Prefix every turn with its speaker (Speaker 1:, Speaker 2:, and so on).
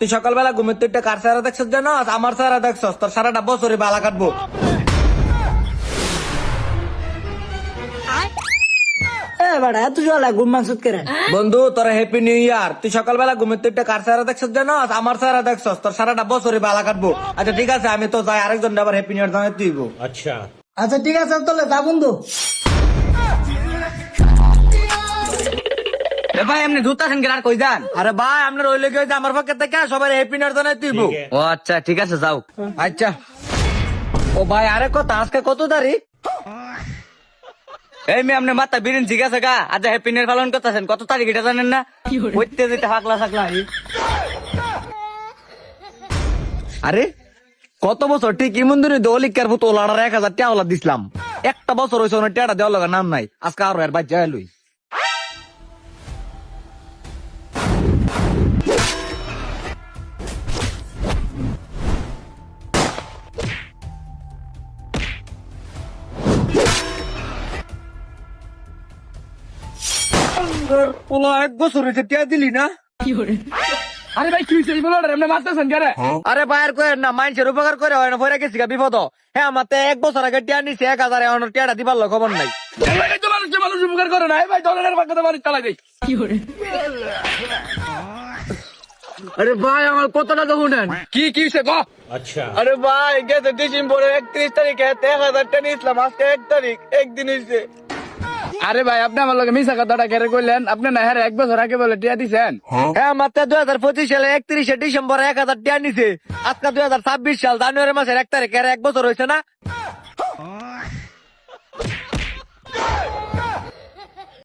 Speaker 1: তুই সকালবেলা ঘুমের তুই কার চেহারা দেখছস জানো? আমার চেহারা দেখছস, তোর সারাটা বছরে বালা কাটবো।
Speaker 2: এত জল ঘুম মাংসুদ করে
Speaker 1: বন্ধু তোর হ্যাপি নিউ ইয়ার। তুই সকালবেলা ঘুমের তুই কার চেহারা দেখছস জানো? আমার চেহারা দেখছস, তোর সারাটা বছরে বালা কাটবো। আচ্ছা ঠিক আছে, আমি তো যাই, আরেকজন আবার হ্যাপি নিউ ইয়ার জানাই তুইব।
Speaker 2: আচ্ছা ঠিক আছে তাহলে যা বন্ধু।
Speaker 3: ভাই আপনি জুতা আছেন আর কই যান?
Speaker 1: আরে ভাই আপনার ওই লেগে হয়েছে আমার পক্ষে থেকে সবাই হ্যাপি নিউ ইয়ার জানাই তুইব।
Speaker 3: ও আচ্ছা ঠিক আছে যাও।
Speaker 1: আচ্ছা ও ভাই আরে কথা, আজকে কত তারিখ?
Speaker 3: এই মেয়ে আপনি মাথা বিরিন ঠিক আছে গা? আজ হ্যাপি নিউ ইয়ার পালন করতেছেন, কত তারিখ এটা জানেন না? হইতে যেতে হাকলা সাকলা।
Speaker 1: আরে কত বছর ঠিক ইমন দিনে দলিকার ভূত ওলার 1000 টাকা ওলা দিছিলাম, একটা বছর হয়েছে ওনার টাকা দেওয়ার লগা নাম নাই। আজকে আরো এর বাচ্চা লই। ওলা 1 বছর হয়েছে টাকা দিলি না?
Speaker 3: আরে ভাই কি হইছে বলো আপনি মারতেছেন কেন?
Speaker 1: আরে বাইর করে না, মানুষের উপকার করে হয় না, পরে গেছি গা বিপদ। হ্যাঁ আমার 1 বছর আগে টাকা নিছে 1000, এখন টাকা দিবার লোক খবর নাই।
Speaker 3: মানুষ উপকার করে না ভাই, দলের পাকে মানুষ চালাই দেয়।
Speaker 1: আরে ভাই আমার কতটা তো শুনেন।
Speaker 3: কি কি হইছে গো?
Speaker 1: আরে ভাই গেছে ডিসেম্বরে 31 তারিখে 1000 টাকা নিয়েছিলাম, আজকে 1 তারিখ, একদিন হয়েছে।
Speaker 3: আরে ভাই আপনি আমার লগে মিছা কথাটা কেড়ে কইলেন? আপনি না হ্যাঁ 1 বছর আগে বলে টিয়া দিছেন।
Speaker 1: হ্যাঁ মাত্র 2025 সালে 31 ডিসেম্বর 1000 টাকা নিছে, আজকে 2026 সাল জানুয়ারি মাসের 1 তারিখ, 1 বছর হয়েছে না?